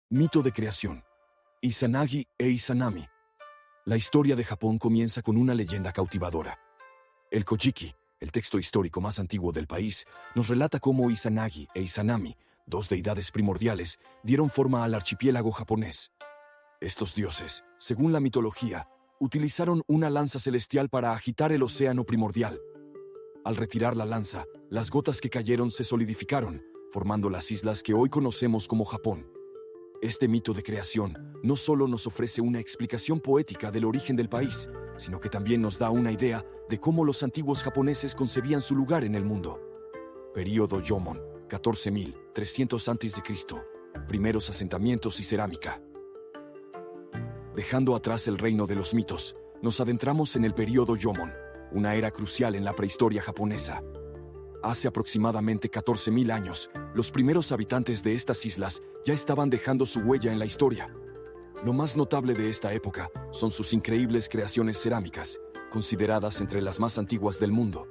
Mito de creación. Izanagi e Izanami. La historia de Japón comienza con una leyenda cautivadora. El Kojiki, el texto histórico más antiguo del país, nos relata cómo Izanagi e Izanami, dos deidades primordiales, dieron forma al archipiélago japonés. Estos dioses, según la mitología, utilizaron una lanza celestial para agitar el océano primordial. Al retirar la lanza, las gotas que cayeron se solidificaron, formando las islas que hoy conocemos como Japón. Este mito de creación no solo nos ofrece una explicación poética del origen del país, sino que también nos da una idea de cómo los antiguos japoneses concebían su lugar en el mundo. Período Jomon, 14.300 a.C., primeros asentamientos y cerámica. Dejando atrás el reino de los mitos, nos adentramos en el período Jomon, una era crucial en la prehistoria japonesa. Hace aproximadamente 14.000 años, los primeros habitantes de estas islas ya estaban dejando su huella en la historia. Lo más notable de esta época son sus increíbles creaciones cerámicas, consideradas entre las más antiguas del mundo.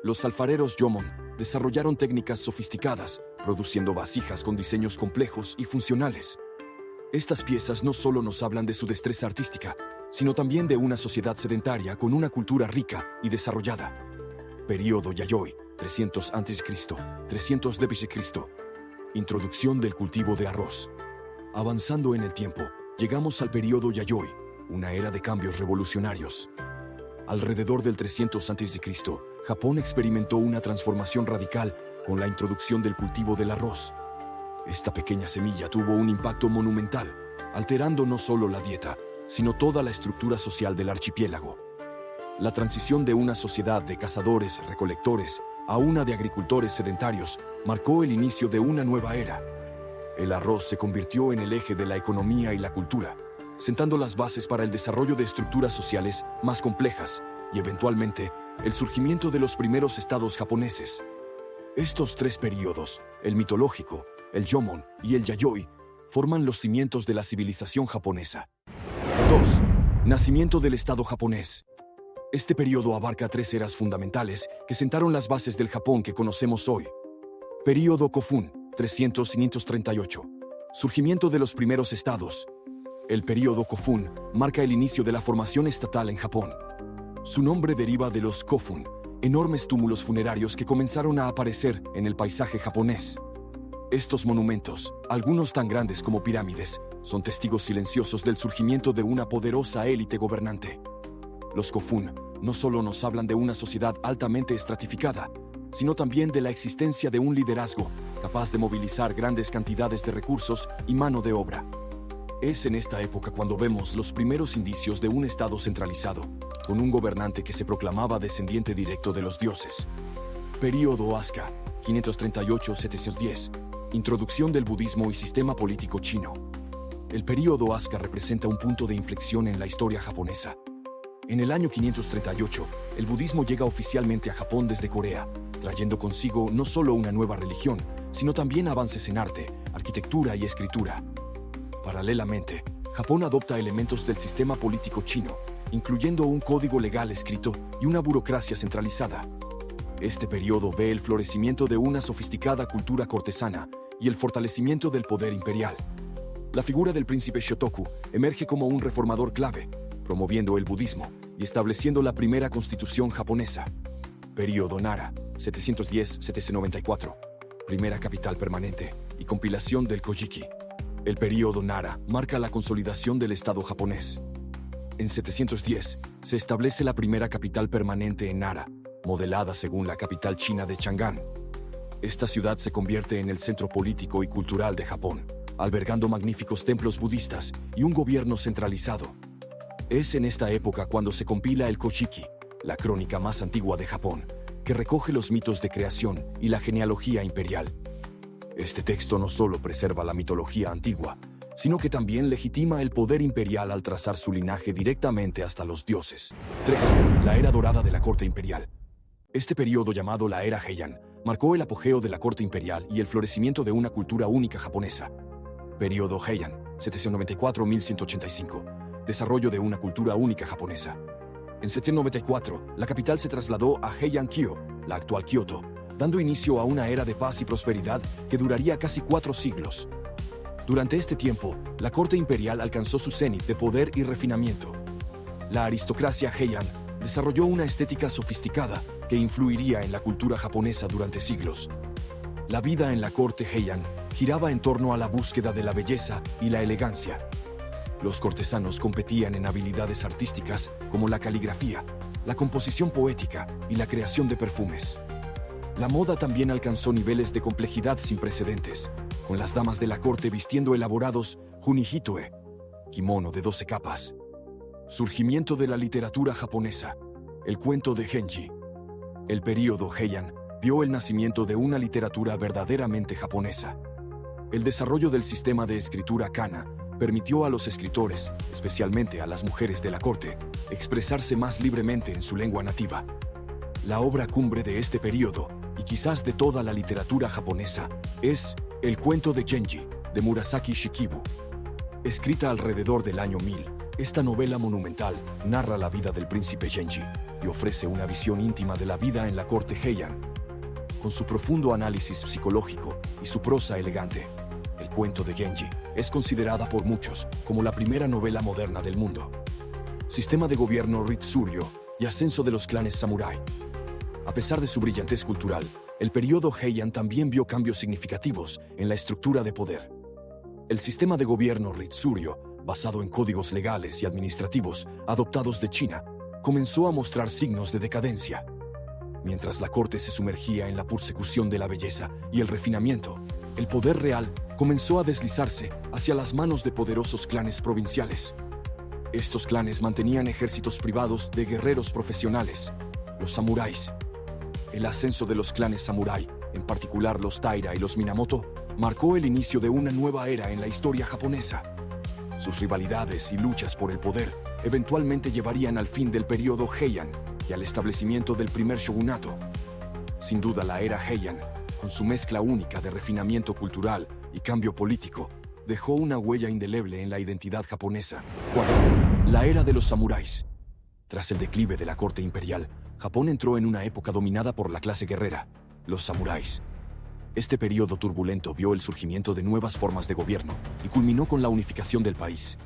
Los alfareros Jomon desarrollaron técnicas sofisticadas, produciendo vasijas con diseños complejos y funcionales. Estas piezas no solo nos hablan de su destreza artística, sino también de una sociedad sedentaria con una cultura rica y desarrollada. Período Yayoi, 300 a.C., 300 d.C. Introducción del cultivo de arroz. Avanzando en el tiempo, llegamos al período Yayoi, una era de cambios revolucionarios. Alrededor del 300 a.C., Japón experimentó una transformación radical con la introducción del cultivo del arroz. Esta pequeña semilla tuvo un impacto monumental, alterando no solo la dieta, sino toda la estructura social del archipiélago. La transición de una sociedad de cazadores-recolectores a una de agricultores sedentarios marcó el inicio de una nueva era. El arroz se convirtió en el eje de la economía y la cultura, sentando las bases para el desarrollo de estructuras sociales más complejas y, eventualmente, el surgimiento de los primeros estados japoneses. Estos tres períodos, el mitológico, el Jomon y el Yayoi, forman los cimientos de la civilización japonesa. 2. Nacimiento del Estado japonés. Este periodo abarca tres eras fundamentales que sentaron las bases del Japón que conocemos hoy. Período Kofun, 300-538. Surgimiento de los primeros estados. El período Kofun marca el inicio de la formación estatal en Japón. Su nombre deriva de los kofun, enormes túmulos funerarios que comenzaron a aparecer en el paisaje japonés. Estos monumentos, algunos tan grandes como pirámides, son testigos silenciosos del surgimiento de una poderosa élite gobernante. Los kofun no solo nos hablan de una sociedad altamente estratificada, sino también de la existencia de un liderazgo capaz de movilizar grandes cantidades de recursos y mano de obra. Es en esta época cuando vemos los primeros indicios de un estado centralizado, con un gobernante que se proclamaba descendiente directo de los dioses. Período Asuka, 538-710. Introducción del budismo y sistema político chino. El período Asuka representa un punto de inflexión en la historia japonesa. En el año 538, el budismo llega oficialmente a Japón desde Corea, trayendo consigo no solo una nueva religión, sino también avances en arte, arquitectura y escritura. Paralelamente, Japón adopta elementos del sistema político chino, incluyendo un código legal escrito y una burocracia centralizada. Este periodo ve el florecimiento de una sofisticada cultura cortesana y el fortalecimiento del poder imperial. La figura del príncipe Shotoku emerge como un reformador clave, promoviendo el budismo y estableciendo la primera constitución japonesa. Período Nara, 710-794. Primera capital permanente y compilación del Kojiki. El período Nara marca la consolidación del Estado japonés. En 710, se establece la primera capital permanente en Nara, modelada según la capital china de Chang'an. Esta ciudad se convierte en el centro político y cultural de Japón, albergando magníficos templos budistas y un gobierno centralizado. Es en esta época cuando se compila el Kojiki, la crónica más antigua de Japón, que recoge los mitos de creación y la genealogía imperial. Este texto no solo preserva la mitología antigua, sino que también legitima el poder imperial al trazar su linaje directamente hasta los dioses. 3. La era dorada de la corte imperial. Este periodo, llamado la era Heian, marcó el apogeo de la corte imperial y el florecimiento de una cultura única japonesa. Período Heian, 794-1185. Desarrollo de una cultura única japonesa. En 794, la capital se trasladó a Heian-kyo, la actual Kioto, dando inicio a una era de paz y prosperidad que duraría casi 4 siglos. Durante este tiempo, la corte imperial alcanzó su cenit de poder y refinamiento. La aristocracia Heian desarrolló una estética sofisticada que influiría en la cultura japonesa durante siglos. La vida en la corte Heian giraba en torno a la búsqueda de la belleza y la elegancia. Los cortesanos competían en habilidades artísticas como la caligrafía, la composición poética y la creación de perfumes. La moda también alcanzó niveles de complejidad sin precedentes, con las damas de la corte vistiendo elaborados junihitoe, kimono de 12 capas. Surgimiento de la literatura japonesa, el cuento de Genji. El período Heian vio el nacimiento de una literatura verdaderamente japonesa. El desarrollo del sistema de escritura kana permitió a los escritores, especialmente a las mujeres de la corte, expresarse más libremente en su lengua nativa. La obra cumbre de este período, y quizás de toda la literatura japonesa, es El cuento de Genji, de Murasaki Shikibu. Escrita alrededor del año 1000, esta novela monumental narra la vida del príncipe Genji y ofrece una visión íntima de la vida en la corte Heian. Con su profundo análisis psicológico y su prosa elegante, El cuento de Genji es considerada por muchos como la primera novela moderna del mundo. Sistema de gobierno Ritsuryo y ascenso de los clanes samurái. A pesar de su brillantez cultural, el período Heian también vio cambios significativos en la estructura de poder. El sistema de gobierno Ritsuryo, basado en códigos legales y administrativos adoptados de China, comenzó a mostrar signos de decadencia. Mientras la corte se sumergía en la persecución de la belleza y el refinamiento, el poder real comenzó a deslizarse hacia las manos de poderosos clanes provinciales. Estos clanes mantenían ejércitos privados de guerreros profesionales, los samuráis. El ascenso de los clanes samurái, en particular los Taira y los Minamoto, marcó el inicio de una nueva era en la historia japonesa. Sus rivalidades y luchas por el poder eventualmente llevarían al fin del período Heian y al establecimiento del primer shogunato. Sin duda, la era Heian, con su mezcla única de refinamiento cultural y cambio político, dejó una huella indeleble en la identidad japonesa. 4. La era de los samuráis. Tras el declive de la corte imperial, Japón entró en una época dominada por la clase guerrera, los samuráis. Este periodo turbulento vio el surgimiento de nuevas formas de gobierno y culminó con la unificación del país.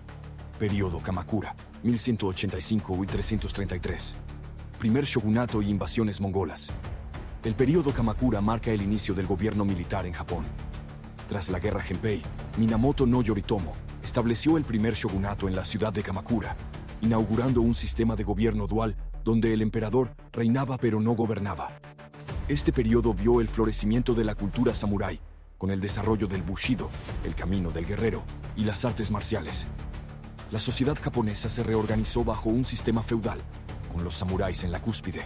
Período Kamakura, 1185-1333. Primer shogunato y invasiones mongolas. El período Kamakura marca el inicio del gobierno militar en Japón. Tras la guerra Genpei, Minamoto no Yoritomo estableció el primer shogunato en la ciudad de Kamakura, inaugurando un sistema de gobierno dual donde el emperador reinaba pero no gobernaba. Este periodo vio el florecimiento de la cultura samurái, con el desarrollo del Bushido, el camino del guerrero, y las artes marciales. La sociedad japonesa se reorganizó bajo un sistema feudal, con los samuráis en la cúspide.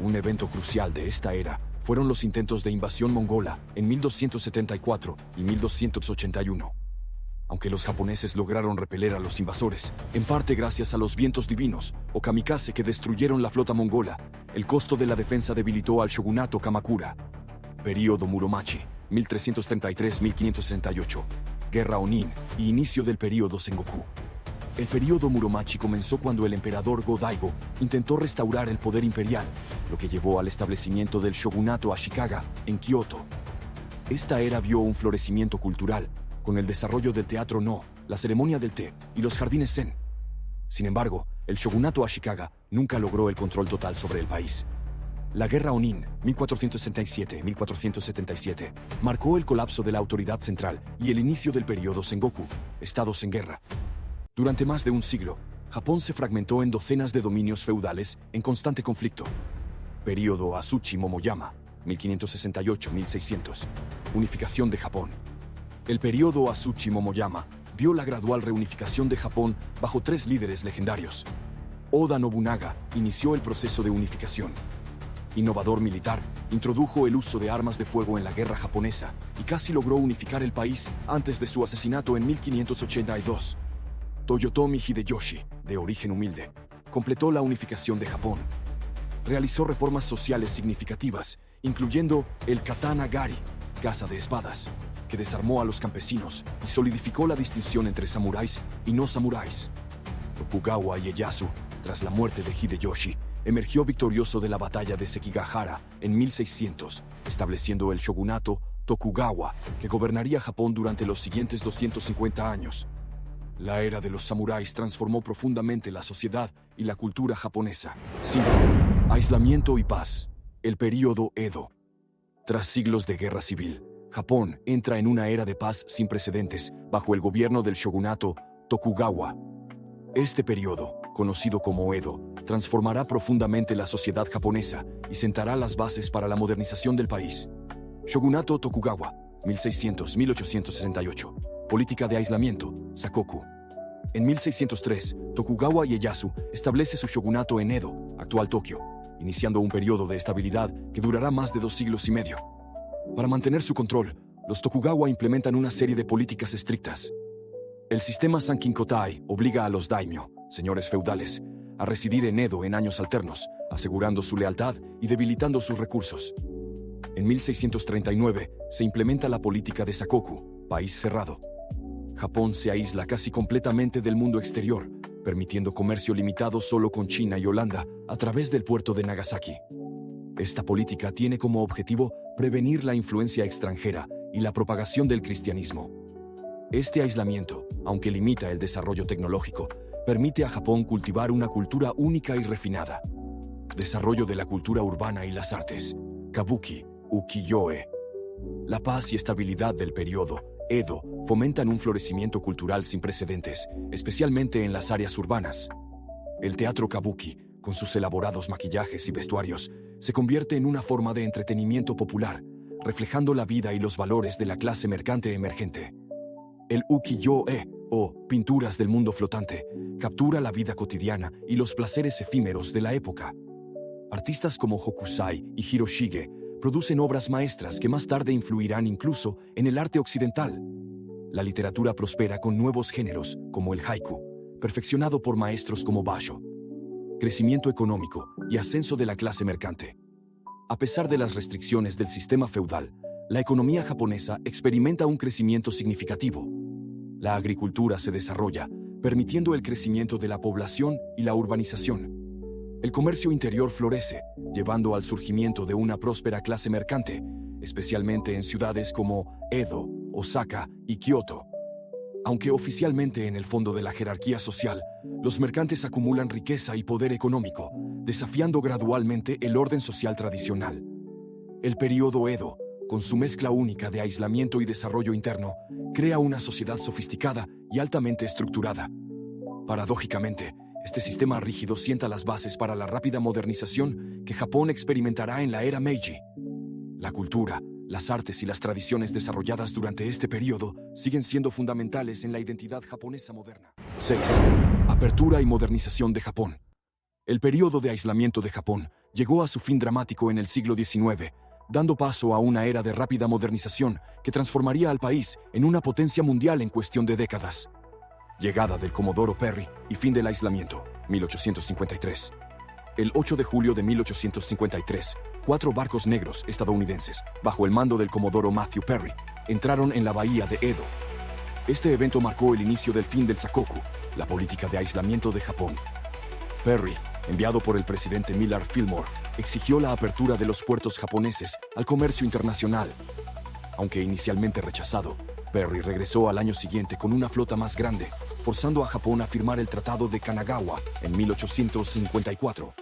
Un evento crucial de esta era fueron los intentos de invasión mongola en 1274 y 1281. Aunque los japoneses lograron repeler a los invasores, en parte gracias a los vientos divinos o kamikaze que destruyeron la flota mongola, el costo de la defensa debilitó al shogunato Kamakura. Período Muromachi, 1333-1568. Guerra Onin y inicio del período Sengoku. El período Muromachi comenzó cuando el emperador Go-Daigo intentó restaurar el poder imperial, lo que llevó al establecimiento del shogunato Ashikaga en Kioto. Esta era vio un florecimiento cultural, con el desarrollo del teatro No, la ceremonia del té y los jardines Zen. Sin embargo, el shogunato Ashikaga nunca logró el control total sobre el país. La Guerra Onin, 1467-1477, marcó el colapso de la autoridad central y el inicio del período Sengoku, estados en guerra. Durante más de un siglo, Japón se fragmentó en docenas de dominios feudales en constante conflicto. Período Asuchi Momoyama, 1568-1600. Unificación de Japón. El período Asuchi Momoyama vio la gradual reunificación de Japón bajo 3 líderes legendarios. Oda Nobunaga inició el proceso de unificación. Innovador militar, introdujo el uso de armas de fuego en la guerra japonesa y casi logró unificar el país antes de su asesinato en 1582. Toyotomi Hideyoshi, de origen humilde, completó la unificación de Japón. Realizó reformas sociales significativas, incluyendo el Katana Gari, caza de espadas, que desarmó a los campesinos y solidificó la distinción entre samuráis y no samuráis. Tokugawa Ieyasu, tras la muerte de Hideyoshi, emergió victorioso de la batalla de Sekigahara en 1600, estableciendo el shogunato Tokugawa, que gobernaría Japón durante los siguientes 250 años. La era de los samuráis transformó profundamente la sociedad y la cultura japonesa. 5. Aislamiento y paz. El período Edo. Tras siglos de guerra civil, Japón entra en una era de paz sin precedentes bajo el gobierno del shogunato Tokugawa. Este período, conocido como Edo, transformará profundamente la sociedad japonesa y sentará las bases para la modernización del país. Shogunato Tokugawa, 1600-1868. Política de aislamiento, Sakoku. En 1603, Tokugawa Ieyasu establece su shogunato en Edo, actual Tokio, iniciando un periodo de estabilidad que durará más de 2 siglos y medio. Para mantener su control, los Tokugawa implementan una serie de políticas estrictas. El sistema Sankinkotai obliga a los daimyo, señores feudales, a residir en Edo en años alternos, asegurando su lealtad y debilitando sus recursos. En 1639 se implementa la política de Sakoku, país cerrado. Japón se aísla casi completamente del mundo exterior, permitiendo comercio limitado solo con China y Holanda a través del puerto de Nagasaki. Esta política tiene como objetivo prevenir la influencia extranjera y la propagación del cristianismo. Este aislamiento, aunque limita el desarrollo tecnológico, permite a Japón cultivar una cultura única y refinada. Desarrollo de la cultura urbana y las artes. Kabuki, ukiyo-e. La paz y estabilidad del periodo Edo fomentan un florecimiento cultural sin precedentes, especialmente en las áreas urbanas. El teatro kabuki, con sus elaborados maquillajes y vestuarios, se convierte en una forma de entretenimiento popular, reflejando la vida y los valores de la clase mercante emergente. El ukiyo-e, o pinturas del mundo flotante, captura la vida cotidiana y los placeres efímeros de la época. Artistas como Hokusai y Hiroshige producen obras maestras que más tarde influirán incluso en el arte occidental. La literatura prospera con nuevos géneros, como el haiku, perfeccionado por maestros como Basho. Crecimiento económico y ascenso de la clase mercante. A pesar de las restricciones del sistema feudal, la economía japonesa experimenta un crecimiento significativo. La agricultura se desarrolla, permitiendo el crecimiento de la población y la urbanización. El comercio interior florece, llevando al surgimiento de una próspera clase mercante, especialmente en ciudades como Edo, Osaka y Kioto. Aunque oficialmente en el fondo de la jerarquía social, los mercantes acumulan riqueza y poder económico, desafiando gradualmente el orden social tradicional. El período Edo, con su mezcla única de aislamiento y desarrollo interno, crea una sociedad sofisticada y altamente estructurada. Paradójicamente, este sistema rígido sienta las bases para la rápida modernización que Japón experimentará en la era Meiji. La cultura, las artes y las tradiciones desarrolladas durante este periodo siguen siendo fundamentales en la identidad japonesa moderna. 6. Apertura y modernización de Japón. El periodo de aislamiento de Japón llegó a su fin dramático en el siglo XIX, dando paso a una era de rápida modernización que transformaría al país en una potencia mundial en cuestión de décadas. Llegada del Comodoro Perry y fin del aislamiento, 1853. El 8 de julio de 1853, 4 barcos negros estadounidenses, bajo el mando del Comodoro Matthew Perry, entraron en la bahía de Edo. Este evento marcó el inicio del fin del Sakoku, la política de aislamiento de Japón. Perry, enviado por el presidente Millard Fillmore, exigió la apertura de los puertos japoneses al comercio internacional. Aunque inicialmente rechazado, Perry regresó al año siguiente con una flota más grande, forzando a Japón a firmar el Tratado de Kanagawa en 1854.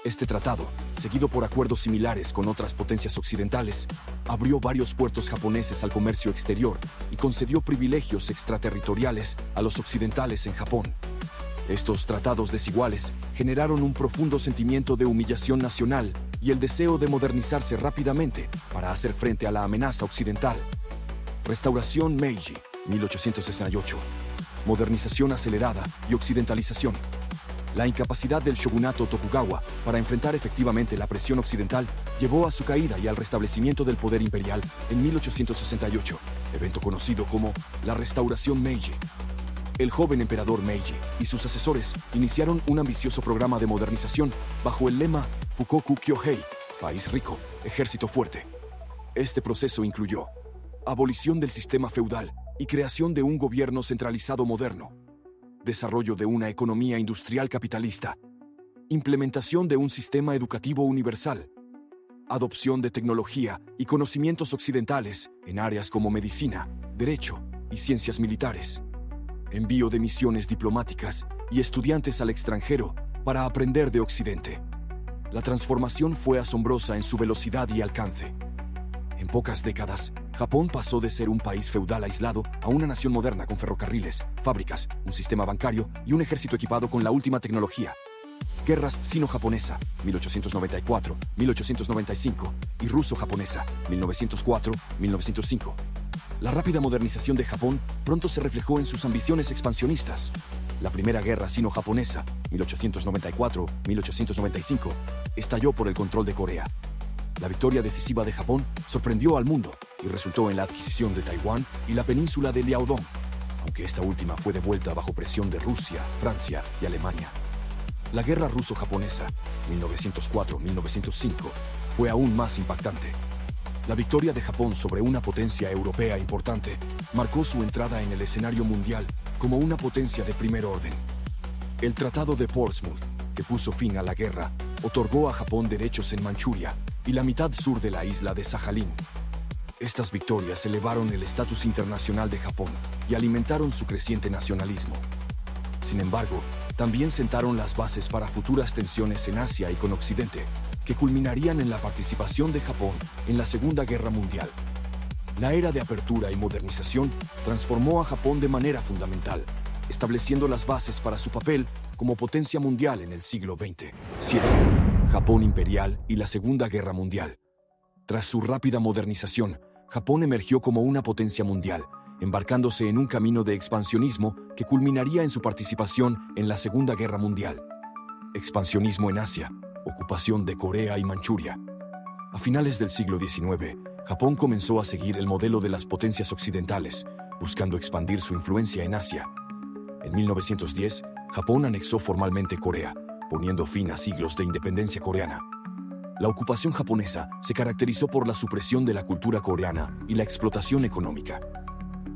Este tratado, seguido por acuerdos similares con otras potencias occidentales, abrió varios puertos japoneses al comercio exterior y concedió privilegios extraterritoriales a los occidentales en Japón. Estos tratados desiguales generaron un profundo sentimiento de humillación nacional y el deseo de modernizarse rápidamente para hacer frente a la amenaza occidental. Restauración Meiji, 1868. Modernización acelerada y occidentalización. La incapacidad del shogunato Tokugawa para enfrentar efectivamente la presión occidental llevó a su caída y al restablecimiento del poder imperial en 1868, evento conocido como la Restauración Meiji. El joven emperador Meiji y sus asesores iniciaron un ambicioso programa de modernización bajo el lema Fukoku Kyohei, país rico, ejército fuerte. Este proceso incluyó abolición del sistema feudal y creación de un gobierno centralizado moderno, desarrollo de una economía industrial capitalista, implementación de un sistema educativo universal, adopción de tecnología y conocimientos occidentales en áreas como medicina, derecho y ciencias militares. Envío de misiones diplomáticas y estudiantes al extranjero para aprender de Occidente. La transformación fue asombrosa en su velocidad y alcance. En pocas décadas, Japón pasó de ser un país feudal aislado a una nación moderna con ferrocarriles, fábricas, un sistema bancario y un ejército equipado con la última tecnología. Guerras sino-japonesa, 1894-1895, y ruso-japonesa, 1904-1905. La rápida modernización de Japón pronto se reflejó en sus ambiciones expansionistas. La primera guerra sino-japonesa, 1894-1895, estalló por el control de Corea. La victoria decisiva de Japón sorprendió al mundo y resultó en la adquisición de Taiwán y la península de Liaodong, aunque esta última fue devuelta bajo presión de Rusia, Francia y Alemania. La guerra ruso-japonesa, 1904-1905, fue aún más impactante. La victoria de Japón sobre una potencia europea importante marcó su entrada en el escenario mundial como una potencia de primer orden. El Tratado de Portsmouth, que puso fin a la guerra, otorgó a Japón derechos en Manchuria y la mitad sur de la isla de Sajalín. Estas victorias elevaron el estatus internacional de Japón y alimentaron su creciente nacionalismo. Sin embargo, también sentaron las bases para futuras tensiones en Asia y con Occidente, que culminarían en la participación de Japón en la Segunda Guerra Mundial. La era de apertura y modernización transformó a Japón de manera fundamental, estableciendo las bases para su papel como potencia mundial en el siglo XX. 7. Japón imperial y la Segunda Guerra Mundial. Tras su rápida modernización, Japón emergió como una potencia mundial, embarcándose en un camino de expansionismo que culminaría en su participación en la Segunda Guerra Mundial. Expansionismo en Asia, ocupación de Corea y Manchuria. A finales del siglo XIX, Japón comenzó a seguir el modelo de las potencias occidentales, buscando expandir su influencia en Asia. En 1910, Japón anexó formalmente Corea, poniendo fin a siglos de independencia coreana. La ocupación japonesa se caracterizó por la supresión de la cultura coreana y la explotación económica.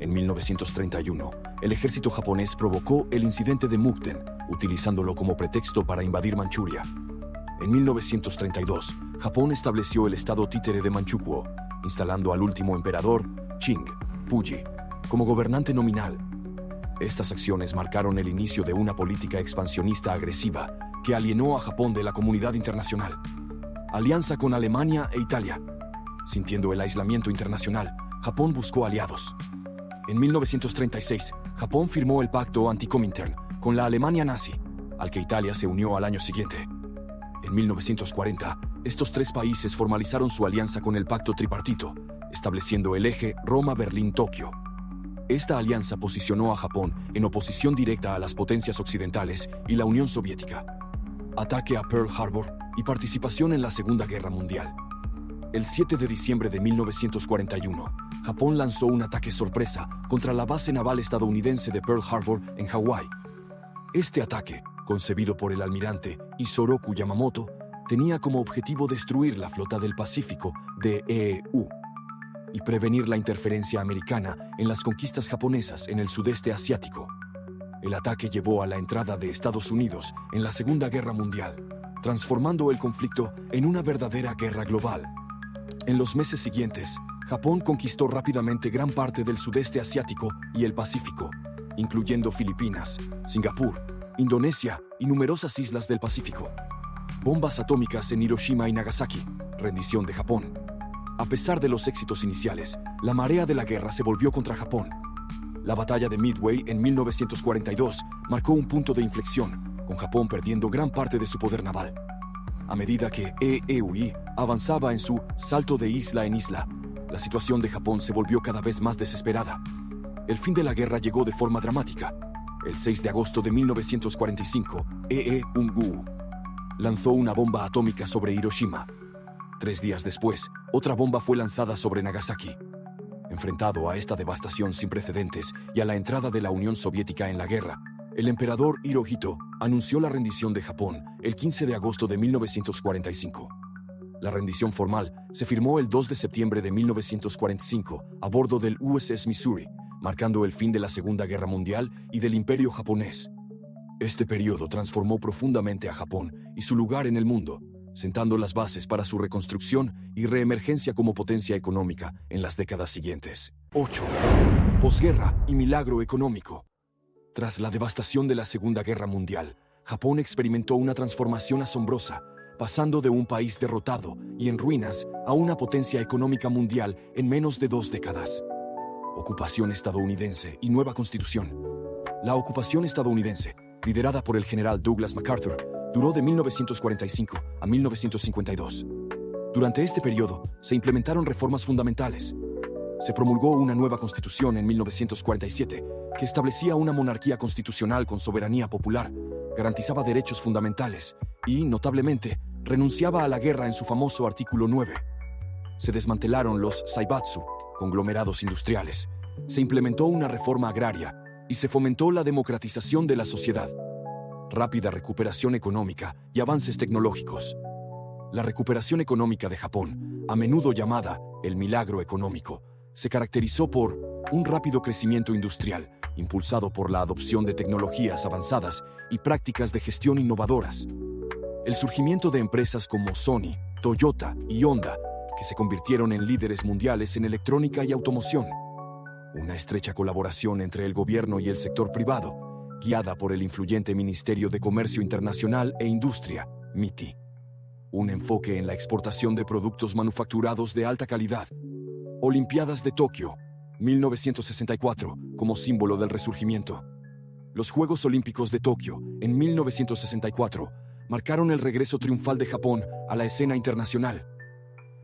En 1931, el ejército japonés provocó el incidente de Mukden, utilizándolo como pretexto para invadir Manchuria. En 1932, Japón estableció el estado títere de Manchukuo, instalando al último emperador, Qing Puyi, como gobernante nominal. Estas acciones marcaron el inicio de una política expansionista agresiva que alienó a Japón de la comunidad internacional. Alianza con Alemania e Italia. Sintiendo el aislamiento internacional, Japón buscó aliados. En 1936, Japón firmó el pacto anti-Comintern con la Alemania nazi, al que Italia se unió al año siguiente. En 1940, estos tres países formalizaron su alianza con el pacto tripartito, estableciendo el eje Roma-Berlín-Tokio. Esta alianza posicionó a Japón en oposición directa a las potencias occidentales y la Unión Soviética. Ataque a Pearl Harbor y participación en la Segunda Guerra Mundial. El 7 de diciembre de 1941, Japón lanzó un ataque sorpresa contra la base naval estadounidense de Pearl Harbor en Hawái. Este ataque, concebido por el almirante Isoroku Yamamoto, tenía como objetivo destruir la flota del Pacífico de EEU y prevenir la interferencia americana en las conquistas japonesas en el sudeste asiático. El ataque llevó a la entrada de Estados Unidos en la Segunda Guerra Mundial, transformando el conflicto en una verdadera guerra global. En los meses siguientes, Japón conquistó rápidamente gran parte del sudeste asiático y el Pacífico, incluyendo Filipinas, Singapur, Indonesia y numerosas islas del Pacífico. Bombas atómicas en Hiroshima y Nagasaki, rendición de Japón. A pesar de los éxitos iniciales, la marea de la guerra se volvió contra Japón. La batalla de Midway en 1942 marcó un punto de inflexión, con Japón perdiendo gran parte de su poder naval. A medida que EEUI avanzaba en su salto de isla en isla, la situación de Japón se volvió cada vez más desesperada. El fin de la guerra llegó de forma dramática. El 6 de agosto de 1945, Ungu lanzó una bomba atómica sobre Hiroshima. 3 días después, otra bomba fue lanzada sobre Nagasaki. Enfrentado a esta devastación sin precedentes y a la entrada de la Unión Soviética en la guerra, el emperador Hirohito anunció la rendición de Japón el 15 de agosto de 1945. La rendición formal se firmó el 2 de septiembre de 1945 a bordo del USS Missouri, marcando el fin de la Segunda Guerra Mundial y del Imperio japonés. Este periodo transformó profundamente a Japón y su lugar en el mundo, sentando las bases para su reconstrucción y reemergencia como potencia económica en las décadas siguientes. 8. Posguerra y milagro económico. Tras la devastación de la Segunda Guerra Mundial, Japón experimentó una transformación asombrosa, pasando de un país derrotado y en ruinas a una potencia económica mundial en menos de 2 décadas. Ocupación estadounidense y nueva constitución. La ocupación estadounidense, liderada por el general Douglas MacArthur, duró de 1945 a 1952. Durante este periodo, se implementaron reformas fundamentales. Se promulgó una nueva constitución en 1947 que establecía una monarquía constitucional con soberanía popular, garantizaba derechos fundamentales y, notablemente, renunciaba a la guerra en su famoso artículo 9. Se desmantelaron los zaibatsu, conglomerados industriales. Se implementó una reforma agraria y se fomentó la democratización de la sociedad. Rápida recuperación económica y avances tecnológicos. La recuperación económica de Japón, a menudo llamada el milagro económico, se caracterizó por un rápido crecimiento industrial, impulsado por la adopción de tecnologías avanzadas y prácticas de gestión innovadoras. El surgimiento de empresas como Sony, Toyota y Honda, que se convirtieron en líderes mundiales en electrónica y automoción. Una estrecha colaboración entre el gobierno y el sector privado, guiada por el influyente Ministerio de Comercio Internacional e Industria, MITI. Un enfoque en la exportación de productos manufacturados de alta calidad. Olimpiadas de Tokio, 1964, como símbolo del resurgimiento. Los Juegos Olímpicos de Tokio, en 1964, marcaron el regreso triunfal de Japón a la escena internacional.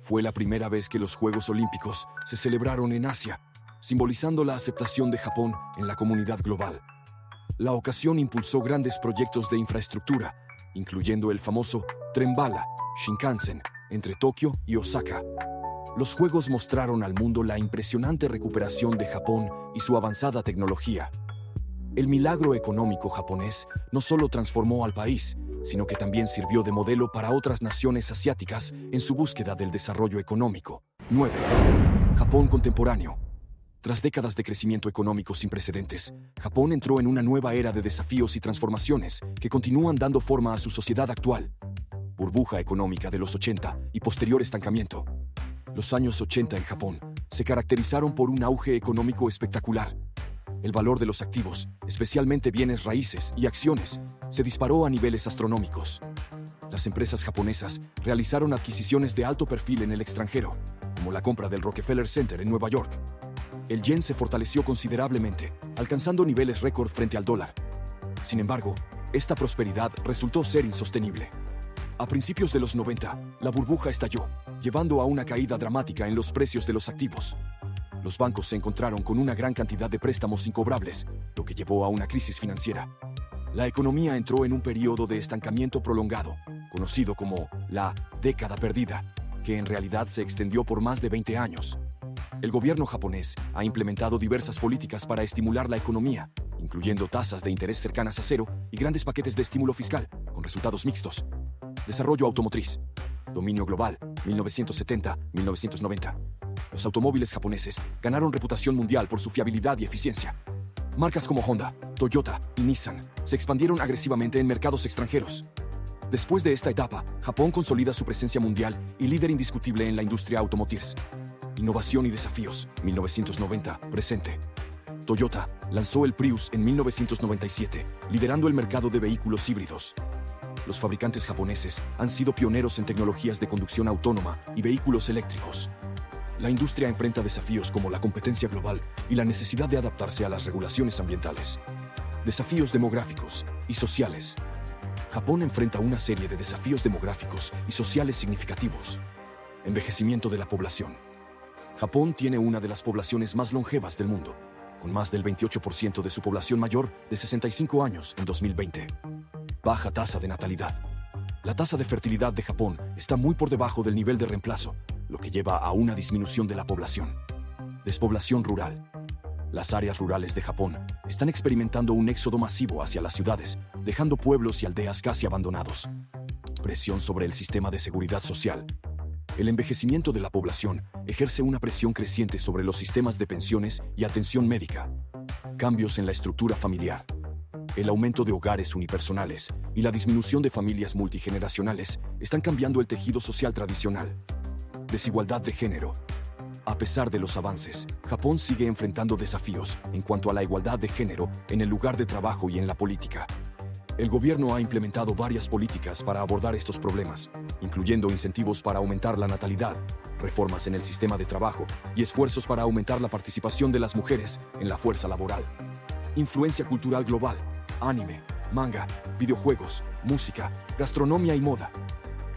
Fue la primera vez que los Juegos Olímpicos se celebraron en Asia, simbolizando la aceptación de Japón en la comunidad global. La ocasión impulsó grandes proyectos de infraestructura, incluyendo el famoso Tren Bala, Shinkansen, entre Tokio y Osaka. Los Juegos mostraron al mundo la impresionante recuperación de Japón y su avanzada tecnología. El milagro económico japonés no solo transformó al país, sino que también sirvió de modelo para otras naciones asiáticas en su búsqueda del desarrollo económico. 9. Japón contemporáneo. Tras décadas de crecimiento económico sin precedentes, Japón entró en una nueva era de desafíos y transformaciones que continúan dando forma a su sociedad actual. Burbuja económica de los 80 y posterior estancamiento. Los años 80 en Japón se caracterizaron por un auge económico espectacular. El valor de los activos, especialmente bienes raíces y acciones, se disparó a niveles astronómicos. Las empresas japonesas realizaron adquisiciones de alto perfil en el extranjero, como la compra del Rockefeller Center en Nueva York. El yen se fortaleció considerablemente, alcanzando niveles récord frente al dólar. Sin embargo, esta prosperidad resultó ser insostenible. A principios de los 90, la burbuja estalló, llevando a una caída dramática en los precios de los activos. Los bancos se encontraron con una gran cantidad de préstamos incobrables, lo que llevó a una crisis financiera. La economía entró en un periodo de estancamiento prolongado, conocido como la década perdida, que en realidad se extendió por más de 20 años. El gobierno japonés ha implementado diversas políticas para estimular la economía, incluyendo tasas de interés cercanas a cero y grandes paquetes de estímulo fiscal, con resultados mixtos. Desarrollo automotriz. Dominio global, 1970-1990. Los automóviles japoneses ganaron reputación mundial por su fiabilidad y eficiencia. Marcas como Honda, Toyota y Nissan se expandieron agresivamente en mercados extranjeros. Después de esta etapa, Japón consolida su presencia mundial y líder indiscutible en la industria automotriz. Innovación y desafíos, 1990, presente. Toyota lanzó el Prius en 1997, liderando el mercado de vehículos híbridos. Los fabricantes japoneses han sido pioneros en tecnologías de conducción autónoma y vehículos eléctricos. La industria enfrenta desafíos como la competencia global y la necesidad de adaptarse a las regulaciones ambientales. Desafíos demográficos y sociales. Japón enfrenta una serie de desafíos demográficos y sociales significativos. Envejecimiento de la población. Japón tiene una de las poblaciones más longevas del mundo, con más del 28% de su población mayor de 65 años en 2020. Baja tasa de natalidad. La tasa de fertilidad de Japón está muy por debajo del nivel de reemplazo, lo que lleva a una disminución de la población. Despoblación rural. Las áreas rurales de Japón están experimentando un éxodo masivo hacia las ciudades, dejando pueblos y aldeas casi abandonados. Presión sobre el sistema de seguridad social. El envejecimiento de la población ejerce una presión creciente sobre los sistemas de pensiones y atención médica. Cambios en la estructura familiar. El aumento de hogares unipersonales y la disminución de familias multigeneracionales están cambiando el tejido social tradicional. Desigualdad de género. A pesar de los avances, Japón sigue enfrentando desafíos en cuanto a la igualdad de género en el lugar de trabajo y en la política. El gobierno ha implementado varias políticas para abordar estos problemas, incluyendo incentivos para aumentar la natalidad, reformas en el sistema de trabajo y esfuerzos para aumentar la participación de las mujeres en la fuerza laboral. Influencia cultural global. Anime, manga, videojuegos, música, gastronomía y moda.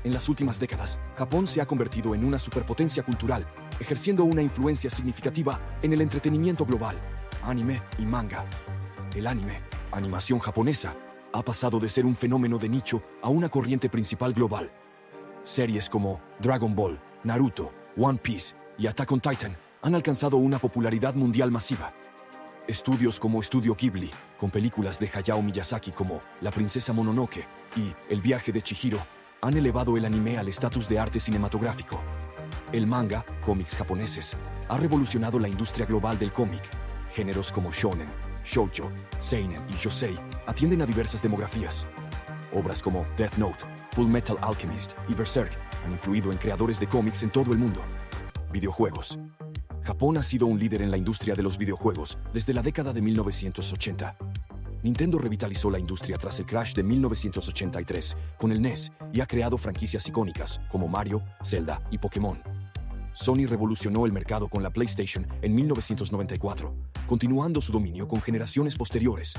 En las últimas décadas, Japón se ha convertido en una superpotencia cultural, ejerciendo una influencia significativa en el entretenimiento global, anime y manga. El anime, animación japonesa, ha pasado de ser un fenómeno de nicho a una corriente principal global. Series como Dragon Ball, Naruto, One Piece y Attack on Titan han alcanzado una popularidad mundial masiva. Estudios como Estudio Ghibli, con películas de Hayao Miyazaki como La princesa Mononoke y El viaje de Chihiro, han elevado el anime al estatus de arte cinematográfico. El manga, cómics japoneses, ha revolucionado la industria global del cómic. Géneros como shonen, shoujo, seinen y yosei atienden a diversas demografías. Obras como Death Note, Full Metal Alchemist y Berserk han influido en creadores de cómics en todo el mundo. Videojuegos. Japón ha sido un líder en la industria de los videojuegos desde la década de 1980. Nintendo revitalizó la industria tras el crash de 1983 con el NES y ha creado franquicias icónicas como Mario, Zelda y Pokémon. Sony revolucionó el mercado con la PlayStation en 1994, continuando su dominio con generaciones posteriores.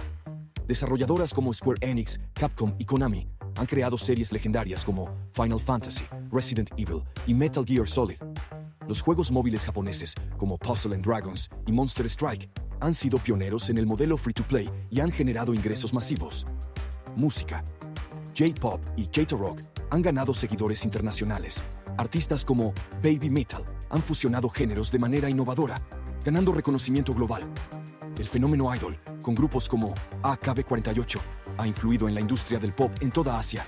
Desarrolladoras como Square Enix, Capcom y Konami han creado series legendarias como Final Fantasy, Resident Evil y Metal Gear Solid. Los juegos móviles japoneses, como Puzzle and Dragons y Monster Strike, han sido pioneros en el modelo free-to-play y han generado ingresos masivos. Música. J-Pop y J-Rock han ganado seguidores internacionales. Artistas como Baby Metal han fusionado géneros de manera innovadora, ganando reconocimiento global. El fenómeno idol, con grupos como AKB48, ha influido en la industria del pop en toda Asia.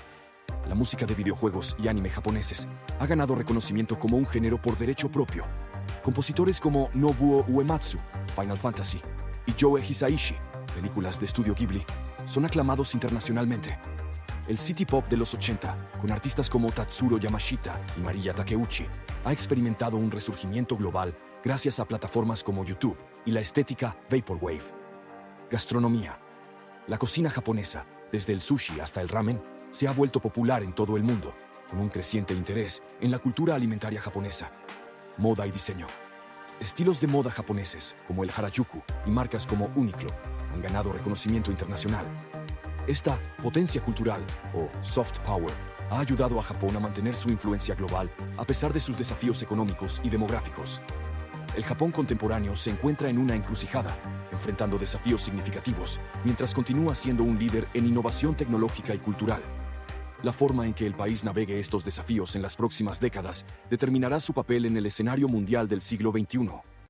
La música de videojuegos y anime japoneses ha ganado reconocimiento como un género por derecho propio. Compositores como Nobuo Uematsu, Final Fantasy, y Joe Hisaishi, películas de Estudio Ghibli, son aclamados internacionalmente. El city pop de los 80, con artistas como Tatsuro Yamashita y Mariya Takeuchi, ha experimentado un resurgimiento global gracias a plataformas como YouTube y la estética Vaporwave. Gastronomía. La cocina japonesa, desde el sushi hasta el ramen, se ha vuelto popular en todo el mundo, con un creciente interés en la cultura alimentaria japonesa. Moda y diseño. Estilos de moda japoneses, como el Harajuku y marcas como Uniqlo, han ganado reconocimiento internacional. Esta potencia cultural, o soft power, ha ayudado a Japón a mantener su influencia global a pesar de sus desafíos económicos y demográficos. El Japón contemporáneo se encuentra en una encrucijada, enfrentando desafíos significativos, mientras continúa siendo un líder en innovación tecnológica y cultural. La forma en que el país navegue estos desafíos en las próximas décadas determinará su papel en el escenario mundial del siglo XXI.